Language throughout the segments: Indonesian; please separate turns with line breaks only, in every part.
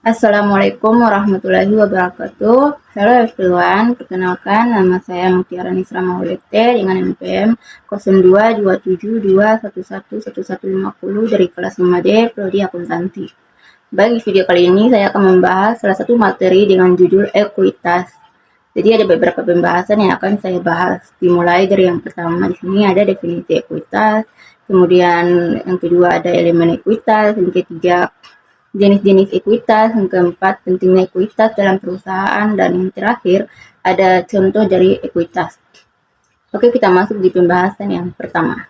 Assalamualaikum warahmatullahi wabarakatuh. Hello everyone, perkenalkan nama saya Mutiara Nisra Maulete dengan NPM 0227211150 dari kelas 5D Prodi Akuntansi. Bagi video kali ini saya akan membahas salah satu materi dengan judul ekuitas. Jadi ada beberapa pembahasan yang akan saya bahas. Dimulai dari yang pertama, di sini ada definisi ekuitas, kemudian yang kedua ada elemen ekuitas, yang ketiga jenis-jenis ekuitas, yang keempat pentingnya ekuitas dalam perusahaan, dan yang terakhir ada contoh dari ekuitas. Oke, kita masuk di pembahasan yang pertama.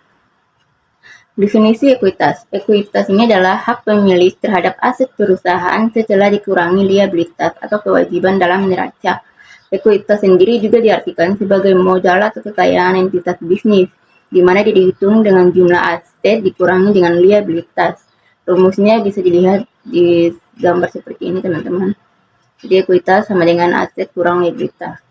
Definisi ekuitas. Ekuitas ini adalah hak pemilik terhadap aset perusahaan setelah dikurangi liabilitas atau kewajiban dalam neraca. Ekuitas sendiri juga diartikan sebagai modal atau kekayaan entitas bisnis, di mana dihitung dengan jumlah aset dikurangi dengan liabilitas. Rumusnya bisa dilihat di gambar seperti ini, teman-teman. Jadi ekuitas sama dengan aset kurang liabilitas.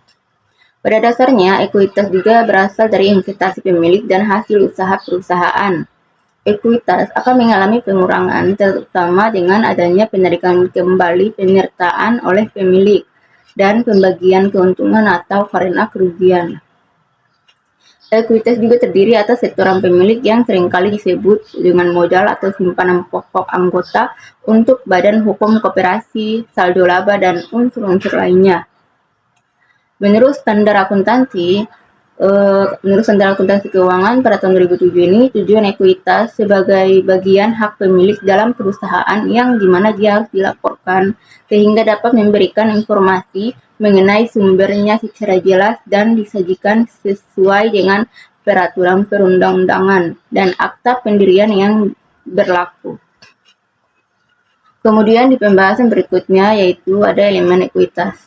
Pada dasarnya, ekuitas juga berasal dari investasi pemilik dan hasil usaha perusahaan. Ekuitas akan mengalami pengurangan terutama dengan adanya penarikan kembali penyertaan oleh pemilik dan pembagian keuntungan atau karena kerugian. Ekuitas juga terdiri atas setoran pemilik yang seringkali disebut dengan modal atau simpanan pokok anggota untuk badan hukum koperasi, saldo laba, dan unsur-unsur lainnya. Menurut standar akuntansi keuangan pada tahun 2007 ini, tujuan ekuitas sebagai bagian hak pemilik dalam perusahaan yang dimana dia harus dilaporkan sehingga dapat memberikan informasi mengenai sumbernya secara jelas dan disajikan sesuai dengan peraturan perundang-undangan dan akta pendirian yang berlaku. Kemudian di pembahasan berikutnya yaitu ada elemen ekuitas.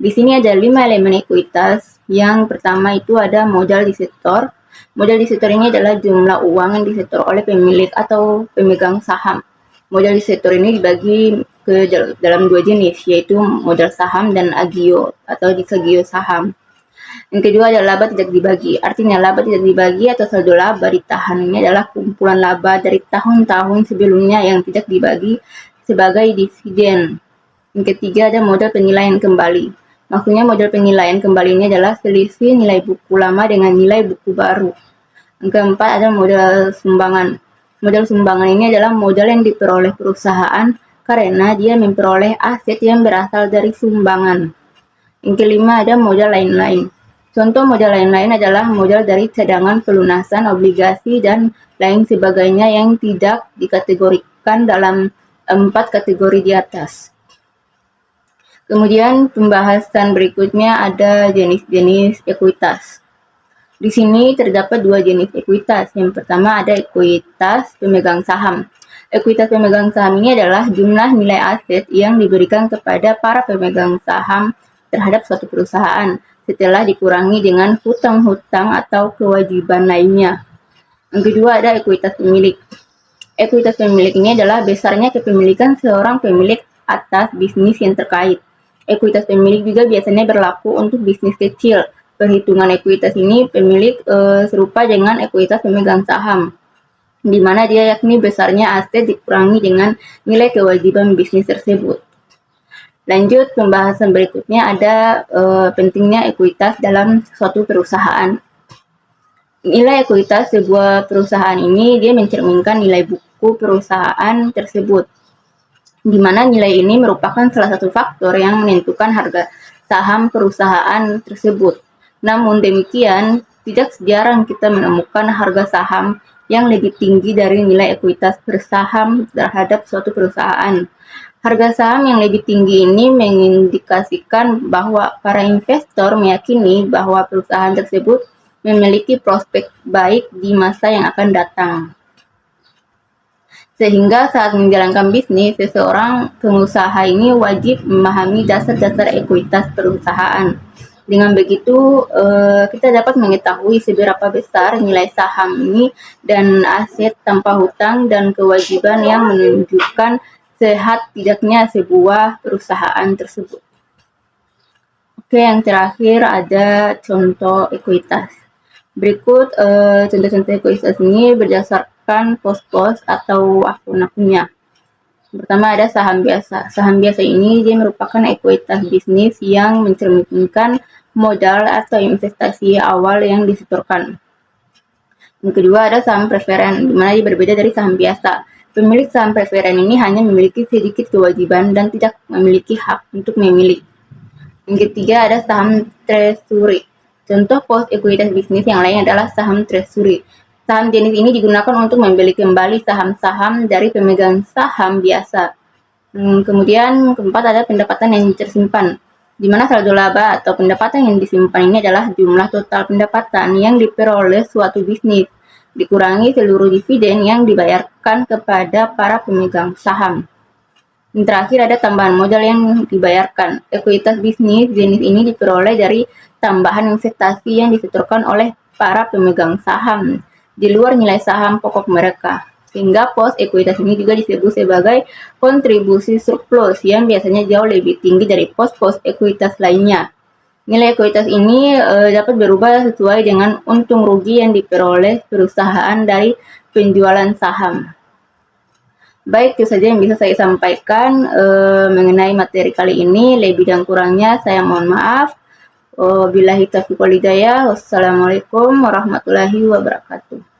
Di sini ada 5 elemen ekuitas. Yang pertama itu ada modal disetor. Modal disetor ini adalah jumlah uang yang disetor oleh pemilik atau pemegang saham. Modal disetor ini dibagi ke dalam dua jenis, yaitu modal saham dan agio atau disagio saham. Yang kedua adalah laba tidak dibagi. Artinya laba tidak dibagi atau saldo laba ditahan ini adalah kumpulan laba dari tahun-tahun sebelumnya yang tidak dibagi sebagai dividen. Yang ketiga ada modal penilaian kembali. Maksudnya modal penilaian kembali ini adalah selisih nilai buku lama dengan nilai buku baru. Yang keempat ada modal sumbangan. Modal sumbangan ini adalah modal yang diperoleh perusahaan karena dia memperoleh aset yang berasal dari sumbangan. Yang kelima ada modal lain-lain. Contoh modal lain-lain adalah modal dari cadangan pelunasan, obligasi, dan lain sebagainya yang tidak dikategorikan dalam 4 kategori di atas. Kemudian pembahasan berikutnya ada jenis-jenis ekuitas. Di sini terdapat 2 jenis ekuitas. Yang pertama ada ekuitas pemegang saham. Ekuitas pemegang saham ini adalah jumlah nilai aset yang diberikan kepada para pemegang saham terhadap suatu perusahaan setelah dikurangi dengan hutang-hutang atau kewajiban lainnya. Yang kedua ada ekuitas pemilik. Ekuitas pemilik ini adalah besarnya kepemilikan seorang pemilik atas bisnis yang terkait. Ekuitas pemilik juga biasanya berlaku untuk bisnis kecil. Perhitungan ekuitas ini pemilik serupa dengan ekuitas pemegang saham, di mana dia yakni besarnya aset dikurangi dengan nilai kewajiban bisnis tersebut. Lanjut pembahasan berikutnya ada pentingnya ekuitas dalam suatu perusahaan. Nilai ekuitas sebuah perusahaan ini dia mencerminkan nilai buku perusahaan tersebut, di mana nilai ini merupakan salah satu faktor yang menentukan harga saham perusahaan tersebut. Namun demikian, tidak jarang kita menemukan harga saham yang lebih tinggi dari nilai ekuitas bersaham terhadap suatu perusahaan. Harga saham yang lebih tinggi ini mengindikasikan bahwa para investor meyakini bahwa perusahaan tersebut memiliki prospek baik di masa yang akan datang. Sehingga saat menjalankan bisnis, seseorang pengusaha ini wajib memahami dasar-dasar ekuitas perusahaan. Dengan begitu, kita dapat mengetahui seberapa besar nilai saham ini dan aset tanpa hutang dan kewajiban yang menunjukkan sehat tidaknya sebuah perusahaan tersebut. Oke, yang terakhir ada contoh ekuitas. Berikut contoh-contoh ekuitas ini berdasarkan pos-pos atau akun-akunnya. Pertama ada saham biasa. Saham biasa ini dia merupakan ekuitas bisnis yang mencerminkan modal atau investasi awal yang disetorkan. Yang kedua ada saham preferen, di mana dia berbeda dari saham biasa. Pemilik saham preferen ini hanya memiliki sedikit kewajiban dan tidak memiliki hak untuk memilih. Yang ketiga ada saham treasury. Contoh pos ekuitas bisnis yang lain adalah saham treasury. Saham jenis ini digunakan untuk membeli kembali saham-saham dari pemegang saham biasa. Kemudian keempat ada pendapatan yang tersimpan, di mana saldo laba atau pendapatan yang disimpan ini adalah jumlah total pendapatan yang diperoleh suatu bisnis, dikurangi seluruh dividen yang dibayarkan kepada para pemegang saham. Yang terakhir ada tambahan modal yang dibayarkan. Ekuitas bisnis jenis ini diperoleh dari tambahan investasi yang disetorkan oleh para pemegang saham di luar nilai saham pokok mereka. Sehingga pos ekuitas ini juga disebut sebagai kontribusi surplus yang biasanya jauh lebih tinggi dari pos-pos ekuitas lainnya. Nilai ekuitas ini dapat berubah sesuai dengan untung rugi yang diperoleh perusahaan dari penjualan saham. Baik, itu saja yang bisa saya sampaikan mengenai materi kali ini. Lebih dan kurangnya saya mohon maaf. Wabillahi taufiq wal hidayah. Wassalamualaikum warahmatullahi wabarakatuh.